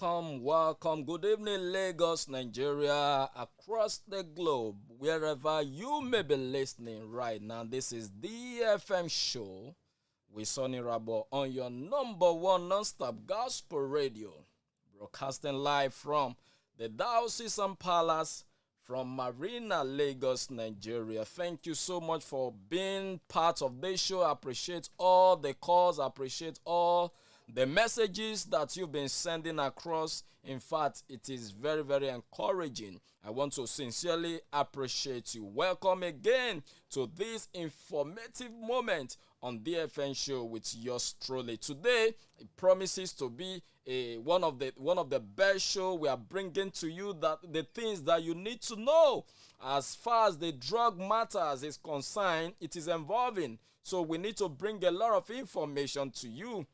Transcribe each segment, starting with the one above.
welcome. Good evening, Lagos, Nigeria, across the globe, wherever you may be listening right now. This is the FM show with Sonny Rabo on your number one non-stop gospel radio, broadcasting live from the Diocesan Palace from Marina, Lagos, Nigeria. Thank you so much for being part of this show. I appreciate all the calls. I appreciate all the messages that you've been sending across. In fact, it is very, very encouraging. I want to sincerely appreciate you. Welcome again to this informative moment on DFN show with yours truly. Today, it promises to be one of the best show we are bringing to you, that the things that you need to know as far as the drug matters is concerned. It is involving, so we need to bring a lot of information to you.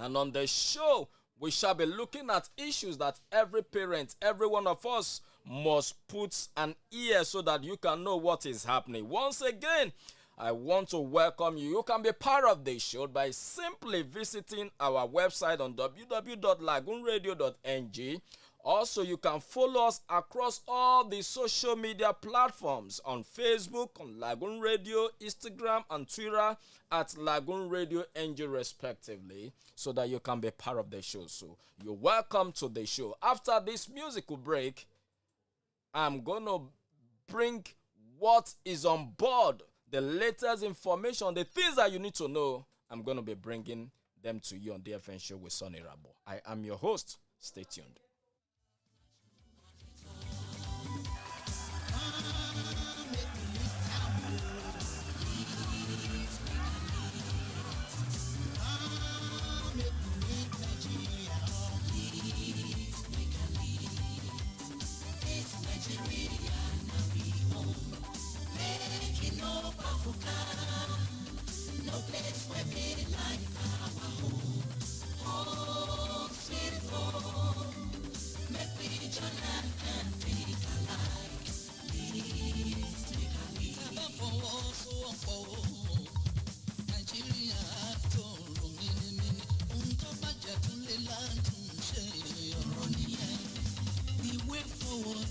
And on the show, we shall be looking at issues that every parent, every one of us must put an ear so that you can know what is happening. Once again, I want to welcome you. You can be part of the show by simply visiting our website on www.lagoonradio.ng. Also, you can follow us across all the social media platforms on Facebook, on Lagoon Radio, Instagram, and Twitter at Lagoon Radio NG respectively, so that you can be part of the show. So you're welcome to the show. After this musical break, I'm going to bring what is on board, the latest information, the things that you need to know. I'm going to be bringing them to you on DFN Show with Sonny Rabo. I am your host. Stay tuned. No place where we like our home. Oh, sweet home. Make we join and think alike. Please take a lead. Nigeria tó rò mímímí. Ohun tó bàjẹ́ tún lè láǹtún ṣe ọ̀rọ̀ nìyẹn. The way forward,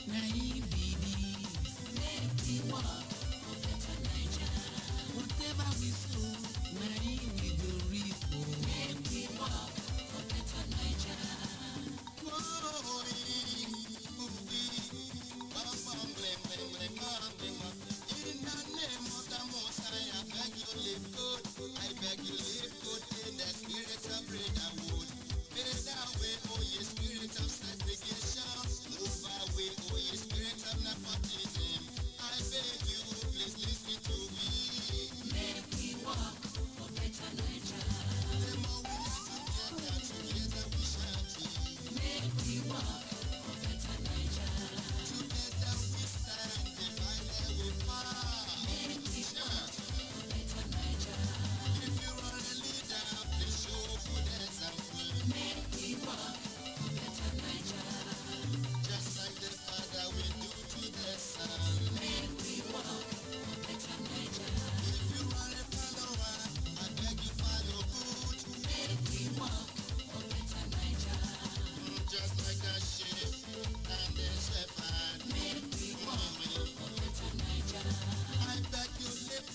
na it be this. Make we walk for better Nigeria. Whatever we sow, na it we go reap. Make we walk for better Nigeria. In the name of the Most High, I beg you live good. I beg you live good in the spirit of brotherhood. Fade away, oh ye spirit of segregation. Move away, oh ye spirit of nepotism. I beg you, please listen to me. Make we walk for better Nigeria. The more we live together we shall be. Make we walk for better Nigeria. Together we stand, divided we fall. Make we walk for better Nigeria. If you are a leader, please show good example. Make we walk for better Nigeria. Just like the Father will do to the Son. Make we walk for better Nigeria. If you are a follower, I beg you follow good. Make we walk for better Nigeria. Just like the sheep and the shepherd. Make we walk for better Nigeria. I beg you live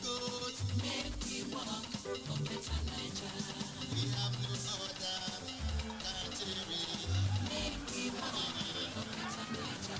good. Make we walk for better Nigeria. We have no other country. Make we walk for better Nigeria.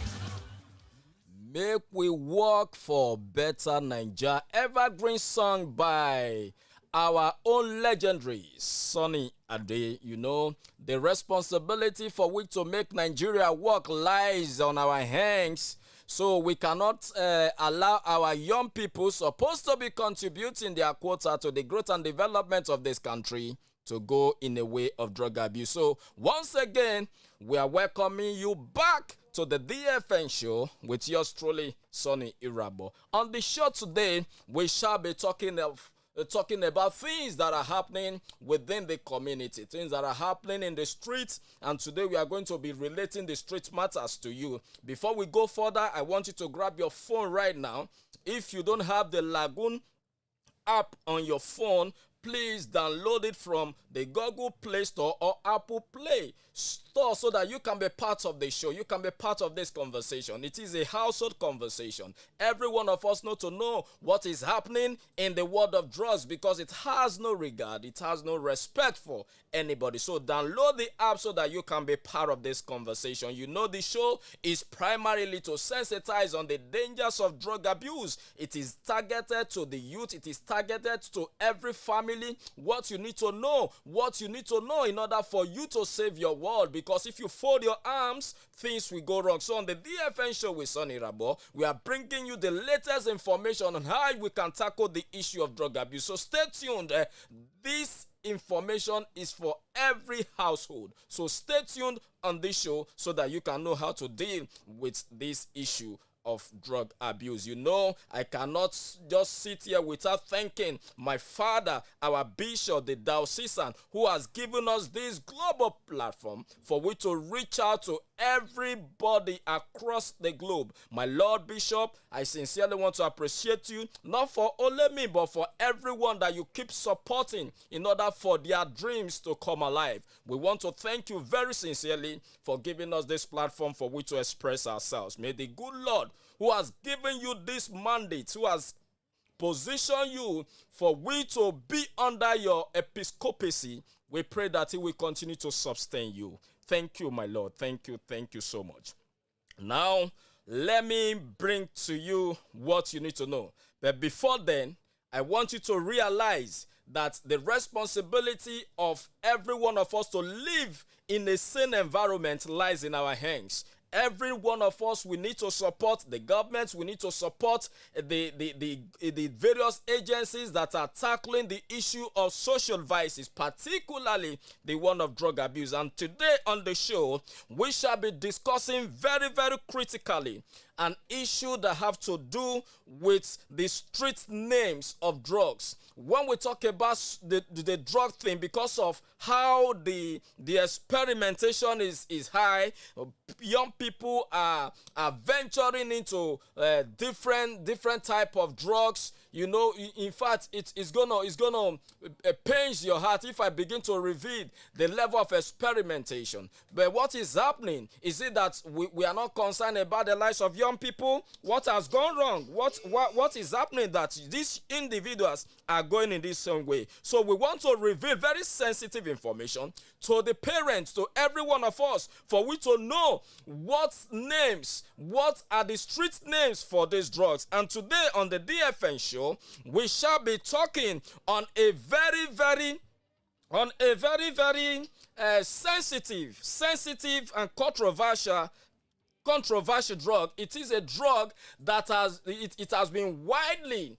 Make we work for better Nigeria. Evergreen song by our own legendary Sonny Ade. You know, the responsibility for which to make Nigeria work lies on our hands. So we cannot allow our young people supposed to be contributing their quota to the growth and development of this country to go in a way of drug abuse. So once again, we are welcoming you back to the DFN show with yours truly, Sonny Irabo. On the show today, we shall be talking about things that are happening within the community, things that are happening in the streets, and today we are going to be relating the street matters to you. Before we go further, I want you to grab your phone right now. If you don't have the Lagoon app on your phone, please download it from the Google Play Store or Apple Play Store so that you can be part of the show. You can be part of this conversation. It is a household conversation. Every one of us know to know what is happening in the world of drugs because it has no regard. It has no respect for anybody. So download the app so that you can be part of this conversation. You know the show is primarily to sensitize on the dangers of drug abuse. It is targeted to the youth. It is targeted to every family. What you need to know in order for you to save your world, because if you fold your arms, things will go wrong. So on the DFN show with Sonny Rabo, we are bringing you the latest information on how we can tackle the issue of drug abuse. So stay tuned. This information is for every household. So stay tuned on this show so that you can know how to deal with this issue of drug abuse. You know, I cannot just sit here without thanking my father, our bishop, the diocesan, who has given us this global platform for we to reach out to everybody across the globe. My Lord Bishop, I sincerely want to appreciate you, not for only me, but for everyone that you keep supporting in order for their dreams to come alive. We want to thank you very sincerely for giving us this platform for which to express ourselves. May the good Lord, who has given you this mandate, who has positioned you for we to be under your episcopacy, we pray that he will continue to sustain you. Thank you, my Lord. Thank you so much. Now, let me bring to you what you need to know. But before then, I want you to realize that the responsibility of every one of us to live in a sane environment lies in our hands. Every one of us, we need to support the government. We need to support the various agencies that are tackling the issue of social vices, particularly the one of drug abuse. And today on the show, we shall be discussing very, very critically an issue that have to do with the street names of drugs. When we talk about the drug thing, because of how the experimentation is high, young people are venturing into different type of drugs. You know, in fact, it's gonna pain your heart if I begin to reveal the level of experimentation. But what is happening is it that we are not concerned about the lives of young people. What has gone wrong? What is happening that these individuals are going in this same way? So we want to reveal very sensitive information to the parents, to every one of us, for we to know what are the street names for these drugs. And today on the DFN show, we shall be talking on a very, very sensitive and controversial drug. It is a drug that has been widely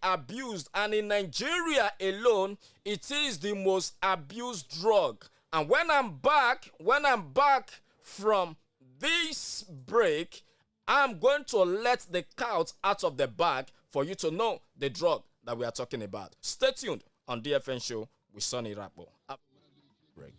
abused, and in Nigeria alone, it is the most abused drug. And when I'm back from this break, I'm going to let the cat out of the bag for you to know the drug that we are talking about. Stay tuned on DFN show with Sonny Rabo. Break.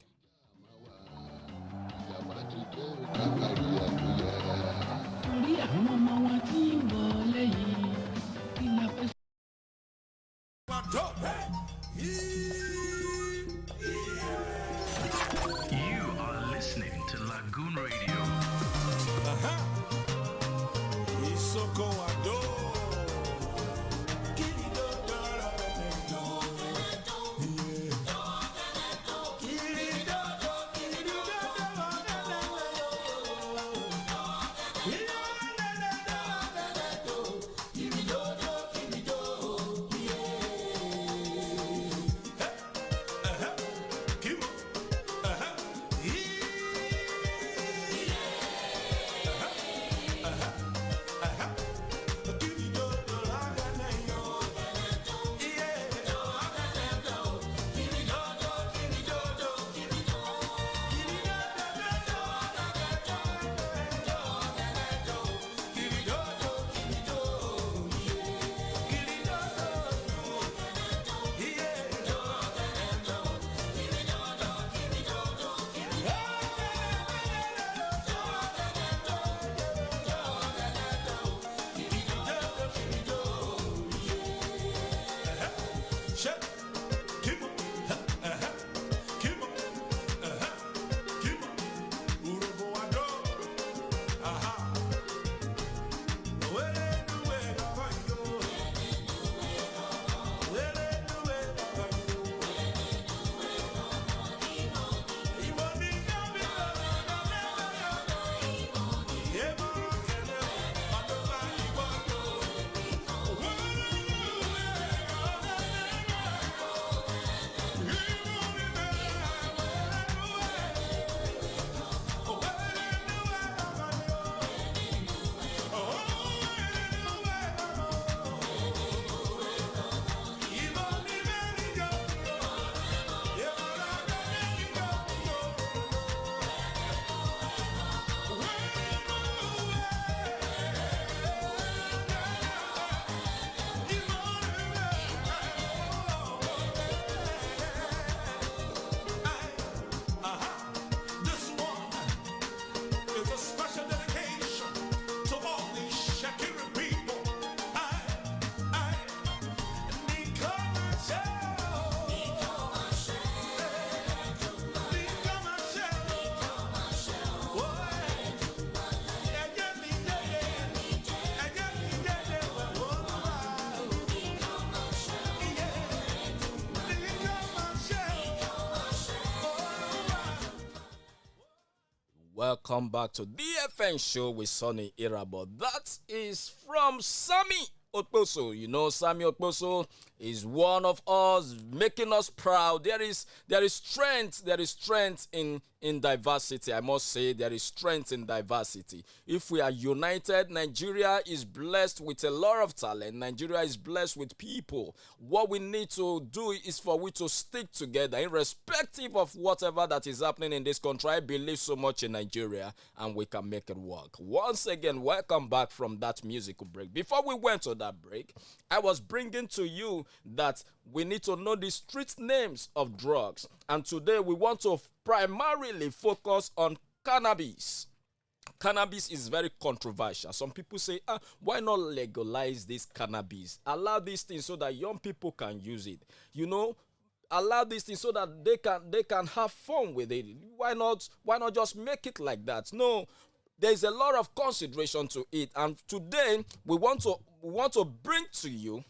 You are listening to Lagoon Radio. Welcome back to DFN Show with Sonny Irabo. That is from Sammy Okposo. You know, Sammy Okposo is one of us, making us proud. There is strength in diversity. I must say there is strength in diversity. If we are united, Nigeria is blessed with a lot of talent. Nigeria is blessed with people. What we need to do is for we to stick together, irrespective of whatever that is happening in this country. I believe so much in Nigeria, and we can make it work. Once again, welcome back from that musical break. Before we went to that break, I was bringing to you that we need to know the street names of drugs. And today we want to primarily focus on cannabis. Cannabis is very controversial. Some people say, why not legalize this cannabis? Allow these things so that young people can use it. You know, allow these things so that they can have fun with it. Why not just make it like that? No, there's a lot of consideration to it. And today we want to bring to you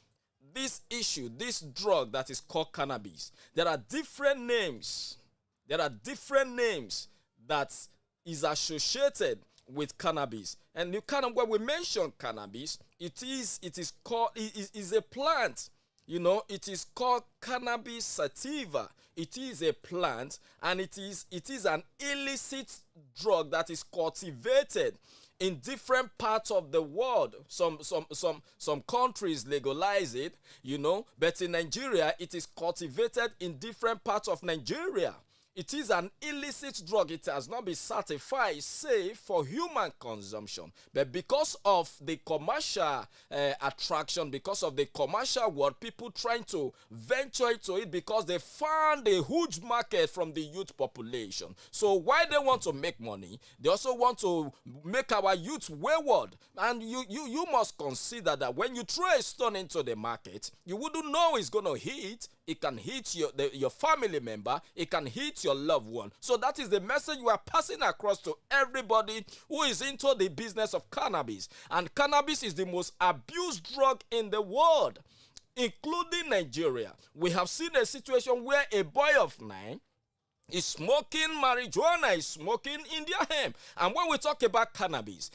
this issue, this drug that is called cannabis. There are different names. There are different names that is associated with cannabis. And when we mention cannabis, it is a plant. You know, it is called cannabis sativa. It is a plant, and it is an illicit drug that is cultivated in different parts of the world. Some countries legalize it, you know, but in Nigeria, it is cultivated in different parts of Nigeria. It is an illicit drug. It has not been certified safe for human consumption. But because of the commercial attraction, because of the commercial world, people trying to venture into it because they found a huge market from the youth population. So while they want to make money, they also want to make our youth wayward. And you must consider that when you throw a stone into the market, you wouldn't know it's going to hit. It can hit your family member. It can hit your loved one. So that is the message we are passing across to everybody who is into the business of cannabis. And cannabis is the most abused drug in the world, including Nigeria. We have seen a situation where a boy of 9 is smoking marijuana, is smoking India hemp. And when we talk about cannabis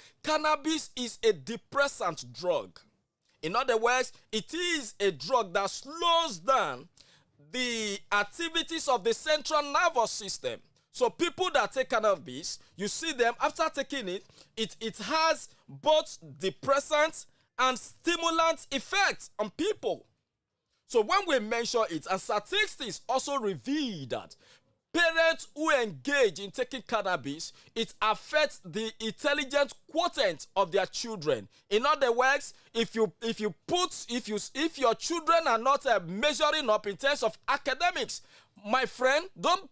is a depressant drug. In other words, it is a drug that slows down the activities of the central nervous system. So people that take cannabis, you see them after taking it, it has both depressant and stimulant effects on people. So when we measure it, and statistics also reveal that parents who engage in taking cannabis, it affects the intelligence quotient of their children. In other words, if your children are not measuring up in terms of academics, my friend, don't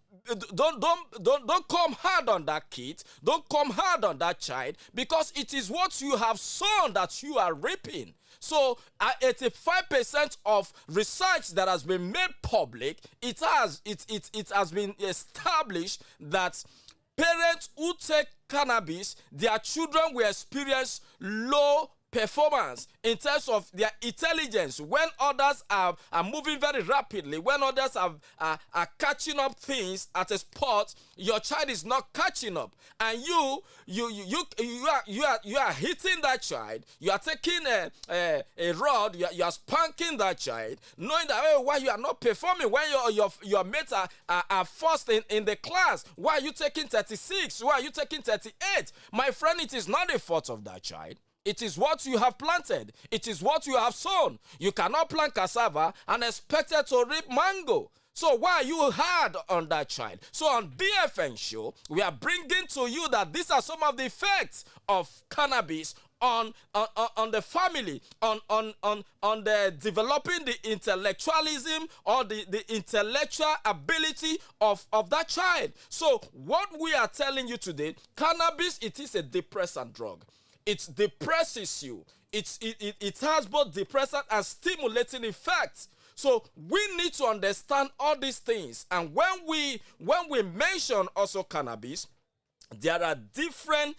come hard on that kid. Don't come hard on that child, because it is what you have sown that you are reaping. So 85% of research that has been made public, it has been established that parents who take cannabis, their children will experience low performance in terms of their intelligence. When others are moving very rapidly, when others are catching up things at a spot, your child is not catching up, and you are hitting that child. You are taking a rod, you are spanking that child, knowing that why you are not performing, when your mates are first in the class. Why are you taking 36? Why are you taking 38? My friend, it is not the fault of that child. It is what you have planted. It is what you have sown. You cannot plant cassava and expect it to reap mango. So why are you hard on that child? So on DFN Show, we are bringing to you that these are some of the effects of cannabis on the family, on the developing the intellectualism or the intellectual ability of that child. So what we are telling you today, cannabis, it is a depressant drug. It depresses you. It has both depressant and stimulating effects. So we need to understand all these things. And when we mention also cannabis, there are different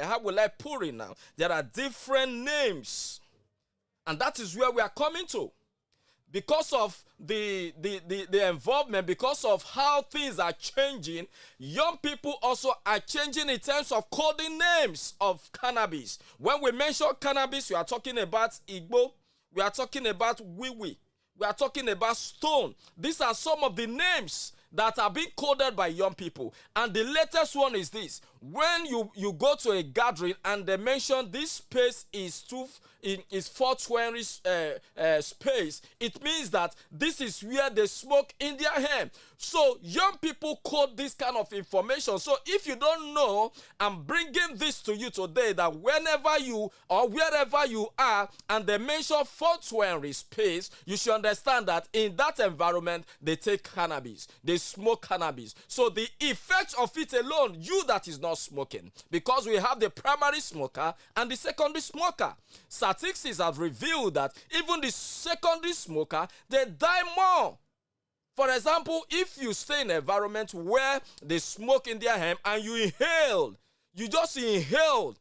how will I put it now? There are different names. And that is where we are coming to. because of the involvement, because of how things are changing, young people also are changing in terms of coding names of cannabis. When we mention cannabis, we are talking about Igbo, we are talking about Wiwi, we are talking about Stone. These are some of the names that are being coded by young people. And the latest one is this: when you go to a gathering and they mention this space is 420 space, it means that this is where they smoke in their hemp. So young people code this kind of information. So if you don't know, I'm bringing this to you today, that whenever you or wherever you are and they mention 420 space, you should understand that in that environment they take cannabis, they smoke cannabis. So the effect of it alone, you that is not smoking, because we have the primary smoker and the secondary smoker. Statistics have revealed that even the secondary smoker, they die more. For example, if you stay in an environment where they smoke in their hemp and you just inhaled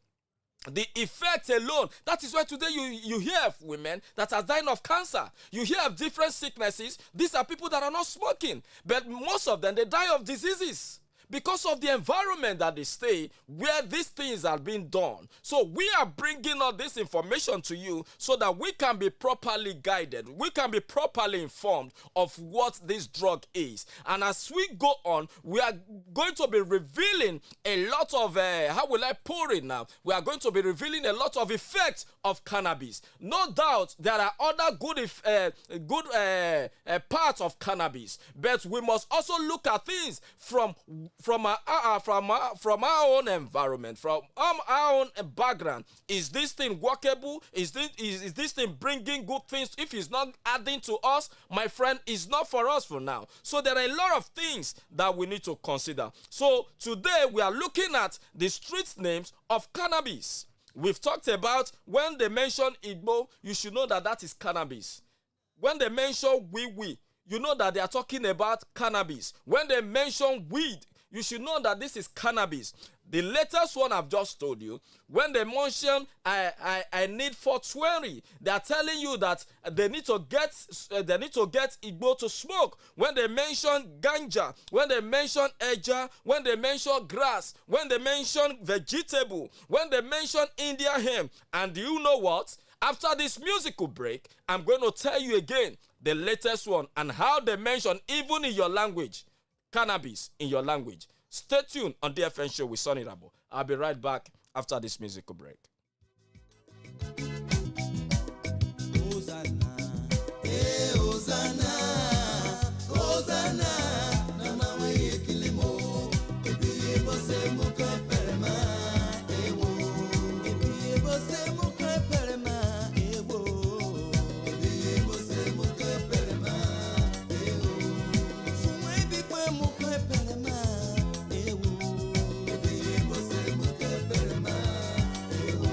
the effect alone. That is why today you hear of women that are dying of cancer. You hear of different sicknesses. These are people that are not smoking, but most of them, they die of diseases because of the environment that they stay, where these things are being done. So we are bringing all this information to you so that we can be properly guided, we can be properly informed of what this drug is. And as we go on, we are going to be revealing a lot of how will I put it now? We are going to be revealing a lot of effects of cannabis. No doubt there are other good parts of cannabis, but we must also look at things from our own environment, from our own background. Is this thing workable? Is this thing bringing good things? If it's not adding to us, my friend, it's not for us for now. So there are a lot of things that we need to consider. So today we are looking at the street names of cannabis. We've talked about when they mention Igbo, you should know that that is cannabis. When they mention Wiwi, you know that they are talking about cannabis. When they mention weed, you should know that this is cannabis. The latest one I've just told you, when they mention I need 420, they are telling you that they need to get Igbo to smoke. When they mention ganja, when they mention eja, when they mention grass, when they mention vegetable, when they mention India hemp. And do you know what? After this musical break, I'm going to tell you again the latest one and how they mention, even in your language, cannabis in your language. Stay tuned on the DFN Show with Sonny Rabo. I'll be right back after this musical break. Hosanna, hey Hosanna, Hosanna, Namawa Yekilimo, Ebi Bose Muka Perema, Ewo, Ebi Bose Muka Perema, Ewo, Ebi Bose Muka Perema, Ewo, Sumwe Bikwe Muka Perema, Ewo, Ebi Bose Muka Perema, Ewo.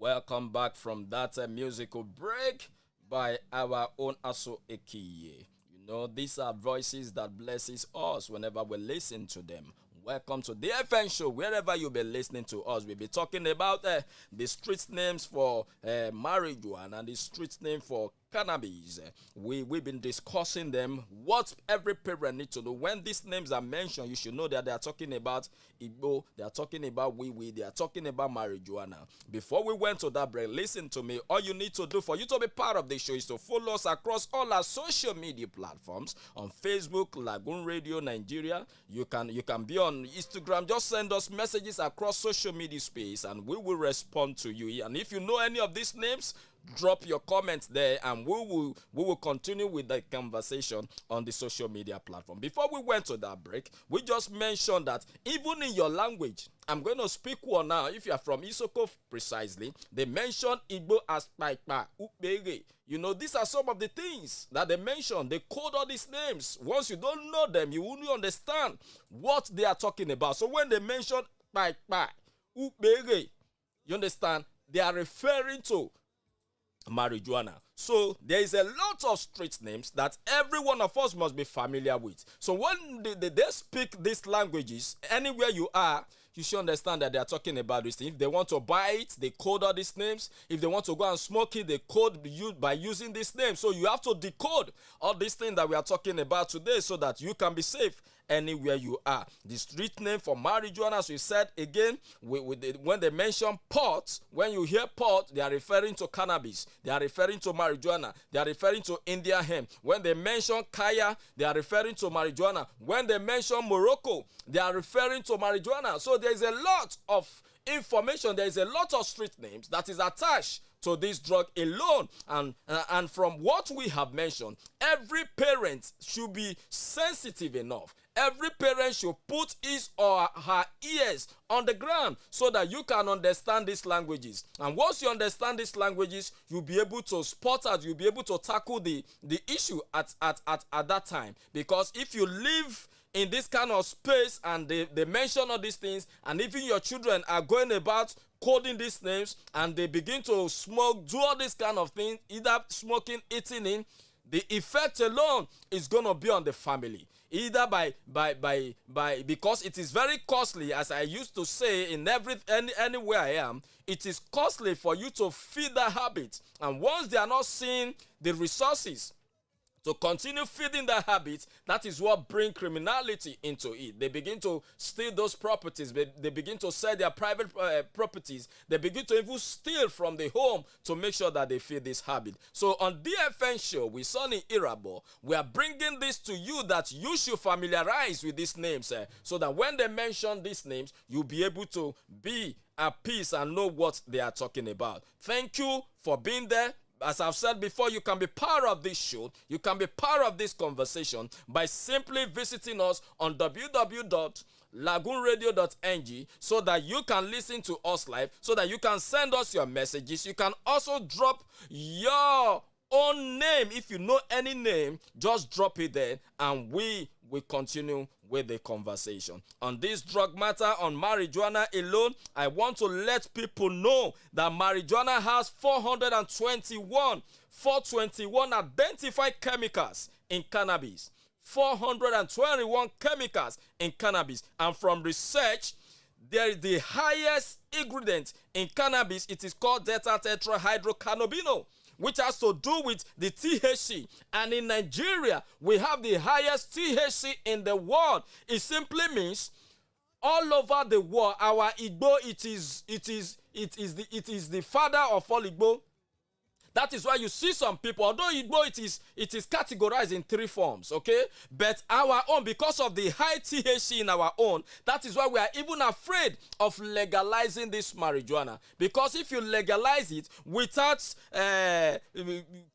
Welcome back from that musical break by our own Aso Ekiye. You know, these are voices that blesses us whenever we listen to them. Welcome to the FN show. Wherever you be listening to us, we'll be talking about the street names for marijuana and the street name for cannabis. We've been discussing them. What every parent needs to know. When these names are mentioned, you should know that they are talking about Igbo, they are talking about they are talking about marijuana. Before we went to that break, listen to me. All you need to do for you to be part of the show is to follow us across all our social media platforms. On Facebook, Lagoon Radio Nigeria. You can be on Instagram. Just send us messages across social media space and we will respond to you. And if you know any of these names, drop your comments there and we will continue with the conversation on the social media platform. Before we went to that break, we just mentioned that even in your language, I'm going to speak one now. If you are from Isoko precisely, they mention Igbo as Paipa, Upege. You know, these are some of the things that they mention. They code all these names. Once you don't know them, you won't understand what they are talking about. So when they mention Paipa, Upege, you understand? They are referring to marijuana. So there is a lot of street names that every one of us must be familiar with. So when they speak these languages, anywhere you are, you should understand that they are talking about this thing. If they want to buy it, they code all these names. If they want to go and smoke it, they code by using this name. So you have to decode all these things that we are talking about today so that you can be safe anywhere you are. The street name for marijuana, as we said again, when they mention pot, when you hear pot, they are referring to cannabis. They are referring to marijuana. They are referring to India hemp. When they mention kaya, they are referring to marijuana. When they mention Morocco, they are referring to marijuana. So there is a lot of information. There is a lot of street names that is attached to this drug alone, and from what we have mentioned, every parent should be sensitive enough. Every parent should put his or her ears on the ground so that you can understand these languages. And once you understand these languages, you'll be able to spot out, you'll be able to tackle the issue at that time. Because if you live in this kind of space and they mention all these things, and even your children are going about coding these names and they begin to smoke, do all these kind of things, either smoking, eating in, the effect alone is going to be on the family. Either because it is very costly, as I used to say in anywhere I am, it is costly for you to feed that habit. And once they are not seeing the resources to continue feeding that habit, that is what brings criminality into it. They begin to steal those properties. They begin to sell their private properties. They begin to even steal from the home to make sure that they feed this habit. So on DFN show with Sonny Irabo, we are bringing this to you that you should familiarize with these names, so that when they mention these names, you'll be able to be at peace and know what they are talking about. Thank you for being there. As I've said before, you can be part of this show. You can be part of this conversation by simply visiting us on www.lagoonradio.ng so that you can listen to us live, so that you can send us your messages. You can also drop your own name. If you know any name, just drop it there and we will continue with the conversation. On this drug matter, on marijuana alone, I want to let people know that marijuana has 421 identified chemicals in cannabis. 421 chemicals in cannabis. And from research, there is the highest ingredient in cannabis. It is called delta-tetrahydrocannabinol, which has to do with the THC. And in Nigeria, we have the highest THC in the world. It simply means all over the world, our Igbo, it is the father of all Igbo. That is why you see some people, although Igbo it is categorized in 3 forms, okay? But our own, because of the high THC in our own, that is why we are even afraid of legalizing this marijuana. Because if you legalize it without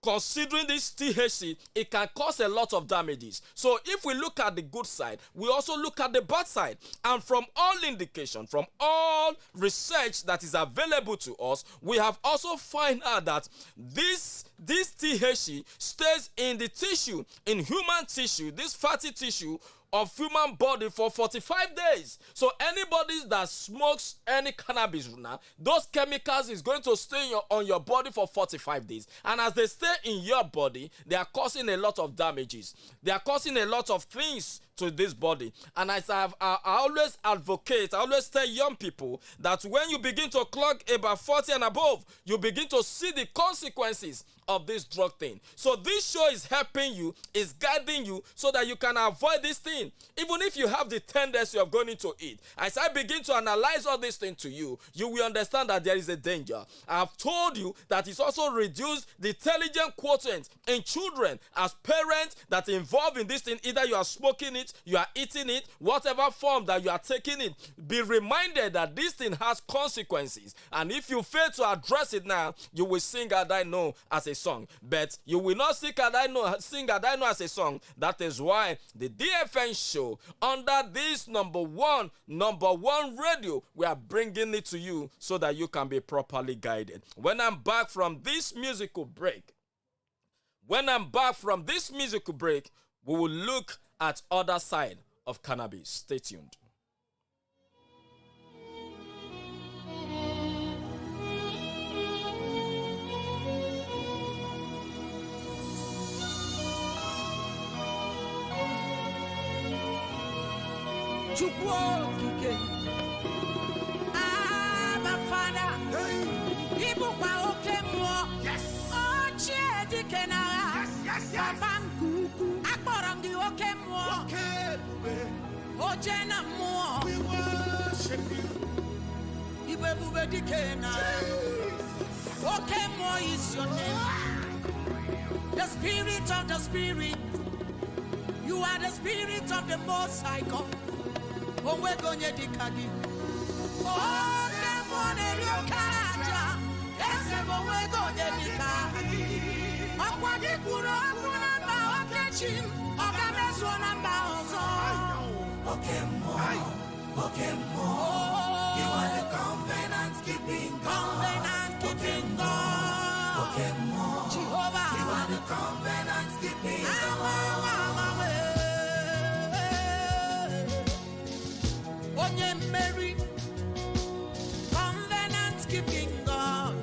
considering this THC, it can cause a lot of damages. So if we look at the good side, we also look at the bad side. And from all indication, from all research that is available to us, we have also found out that this THC stays in the tissue, in human tissue, this fatty tissue, of human body for 45 days. So anybody that smokes any cannabis now, those chemicals is going to stay on your body for 45 days. And as they stay in your body, they are causing a lot of damages. They are causing a lot of things to this body. And as I always advocate, I always tell young people that when you begin to clock about 40 and above, you begin to see the consequences of this drug thing. So this show is helping you, is guiding you so that you can avoid this thing. Even if you have the tendency of going into it, as I begin to analyze all these things to you, you will understand that there is a danger. I have told you that it's also reduced the intelligent quotient in children as parents that involved in this thing. Either you are smoking it, you are eating it, whatever form that you are taking it, be reminded that this thing has consequences. And if you fail to address it now, you will sing "And I Know" as a song, but you will not sing "And I Know" as a song. That is why the DFN show, under this number one radio, we are bringing it to you so that you can be properly guided. When I'm back from this musical break, we will look at other side of cannabis. Stay tuned. Abba Father, Ibu kwa okemo, yes, Oche dikenara, yes, Babanguku, Akborangi okemo, Ojena mo, we worship you, Ibebube dikenara, Okemo is your name, the spirit of the spirit, you are the spirit of the Most High God. Onwe gonye dikadi. Oh, demone liokaraja. Ese onwe gonye dikadi. Okwadi kuro kunamba okechim. Okameso namba ozo. Okemo. You are the covenant keeping God. Okemo. Jehovah. You are the covenant keeping God. Mary, covenant keeping God.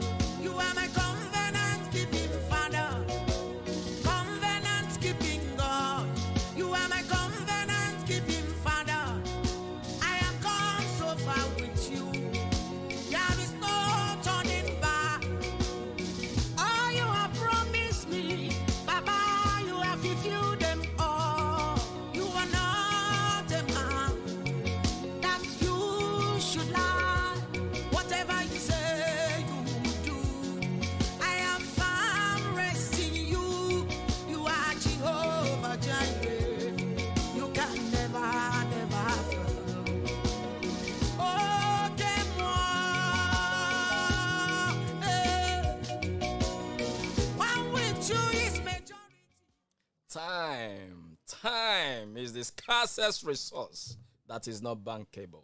You are my covenant keeping Father. Covenant keeping God. You are my covenant keeping Father. I have come so far with you. There is no turning back. All you have promised me, Baba, you have fulfilled them all. You are not a man that you should lie. Whatever you say you will do. I am firm rest in you. You are Jehovah Jireh. You can never fail. Oh, one with you is majority. Time is the scarcest resource that is not bankable.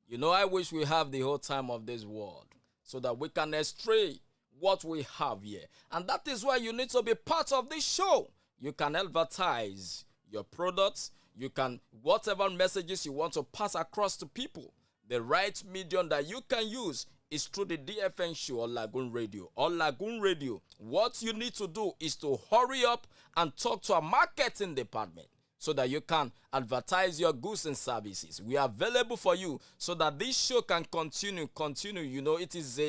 You know, I wish we have the whole time of this world so that we can estray what we have here. And that is why you need to be part of this show. You can advertise your products. You can, whatever messages you want to pass across to people. The right medium that you can use is through the DFN show or Lagoon Radio. Or Lagoon Radio. What you need to do is to hurry up and talk to a marketing department so that you can advertise your goods and services. We are available for you so that this show can continue. You know, it is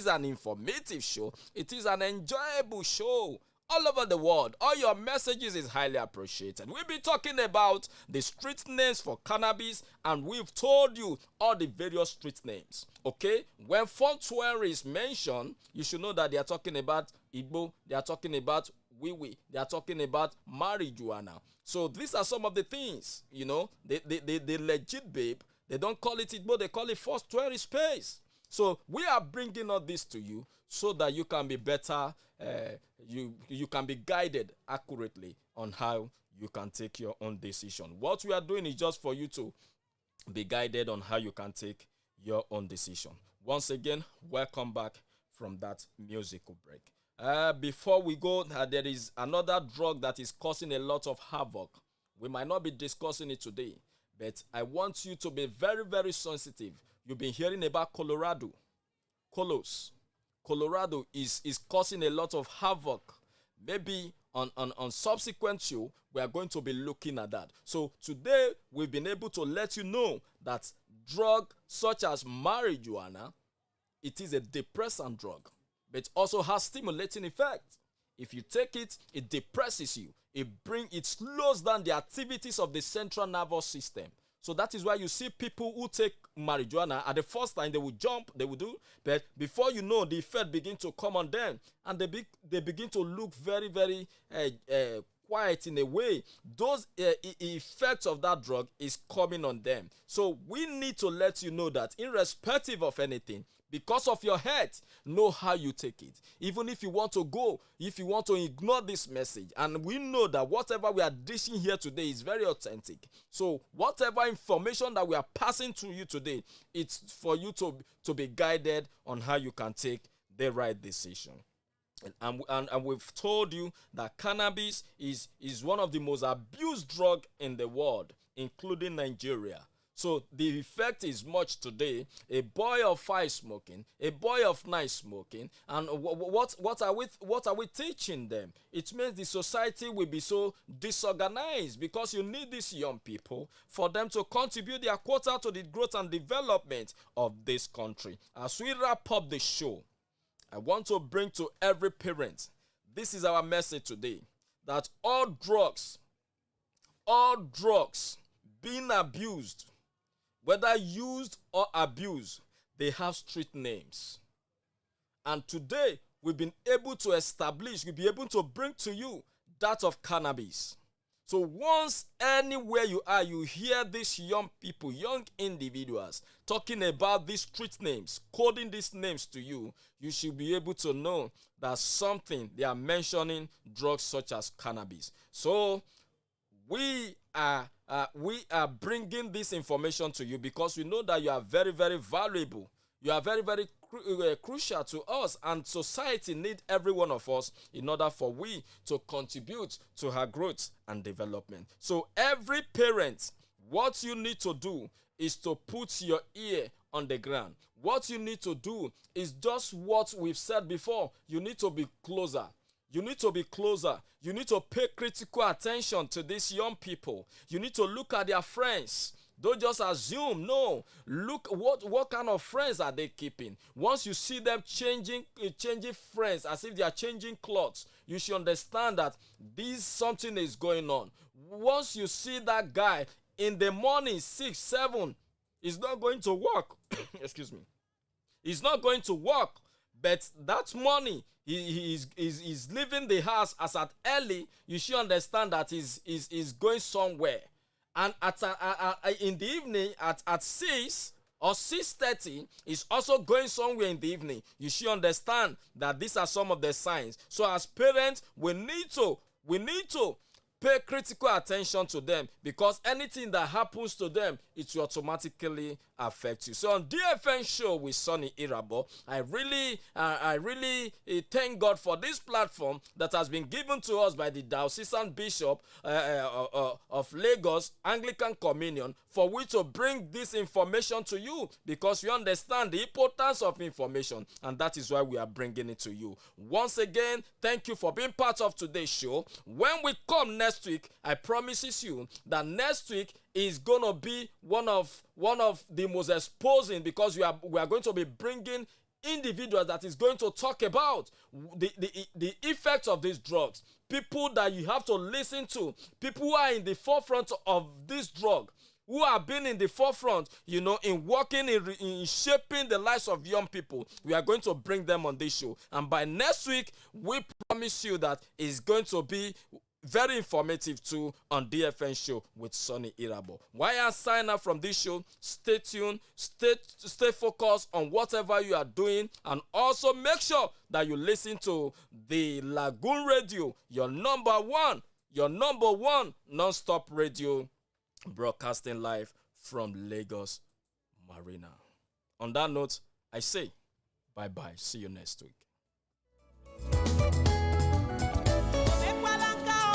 an informative show. It is an enjoyable show. All over the world, all your messages is highly appreciated. We'll be talking about the street names for cannabis, and we've told you all the various street names. Okay? When 420 is mentioned, you should know that they are talking about Igbo, they are talking about Wiwi, they are talking about marijuana. So these are some of the things, you know, the legit babe, they don't call it Igbo, they call it 420 space. So we are bringing all this to you so that you can be better, you can be guided accurately on how you can take your own decision. What we are doing is just for you to be guided on how you can take your own decision. Once again, welcome back from that musical break. Before we go, there is another drug that is causing a lot of havoc We might not be discussing it today, but I want you to be very, very sensitive. You've been hearing about Colorado. Colorado is causing a lot of havoc. Maybe on subsequent show, we are going to be looking at that. So today, we've been able to let you know that drug such as marijuana, it is a depressant drug, but also has stimulating effect. If you take it, it depresses you. It slows down the activities of the central nervous system. So that is why you see people who take marijuana at the first time, they will jump, they will do, but before you know, the effect begin to come on them, and they begin to look very, very quiet in a way. Those effects of that drug is coming on them. So we need to let you know that irrespective of anything, because of your health, know how you take it. Even if you want to go, if you want to ignore this message, and we know that whatever we are dishing here today is very authentic. So whatever information that we are passing to you today, it's for you to be guided on how you can take the right decision. And we've told you that cannabis is one of the most abused drugs in the world, including Nigeria. So the effect is much today. A boy of 5 smoking, a boy of 9 smoking, and what are we teaching them? It means the society will be so disorganized, because you need these young people for them to contribute their quota to the growth and development of this country. As we wrap up the show, I want to bring to every parent, this is our message today, that all drugs being abused, whether used or abused, they have street names. And today, we've been able to establish, we'll be able to bring to you that of cannabis. So once anywhere you are, you hear these young people, young individuals talking about these street names, coding these names to you, you should be able to know that something they are mentioning drugs such as cannabis. So we are bringing this information to you because we know that you are very, very valuable. You are very, very crucial to us, and society need every one of us in order for we to contribute to her growth and development. So every parent, what you need to do is to put your ear on the ground. What you need to do is just what we've said before. You need to be closer. You need to be closer. You need to pay critical attention to these young people. You need to look at their friends. Don't just assume. No. Look what kind of friends are they keeping. Once you see them changing friends as if they are changing clothes, you should understand that something is going on. Once you see that guy in the morning, 6, 7, he's not going to work. Excuse me. He's not going to work. But that morning, he's leaving the house as at early. You should understand that he's going somewhere. And in the evening at 6 or 6:30, is also going somewhere in the evening. You should understand that these are some of the signs. So as parents, we need to pay critical attention to them, because anything that happens to them, it will automatically affect you. So on DFN show with Sonny Irabo, I really thank God for this platform that has been given to us by the Diocesan Bishop of Lagos, Anglican Communion, for we to bring this information to you, because we understand the importance of information, and that is why we are bringing it to you. Once again, thank you for being part of today's show. When we come next week, I promise you that next week is gonna be one of the most exposing, because we are going to be bringing individuals that is going to talk about the effects of these drugs. People that you have to listen to, people who are in the forefront of this drug, who have been in the forefront, in working, in shaping the lives of young people. We are going to bring them on this show. And by next week, we promise you that it's going to be very informative too on DFN show with Sonny Irabo. While I sign up from this show, stay tuned, stay focused on whatever you are doing, and also make sure that you listen to the Lagoon Radio, your number one non-stop radio, broadcasting live from Lagos Marina. On that note, I say bye-bye. See you next week.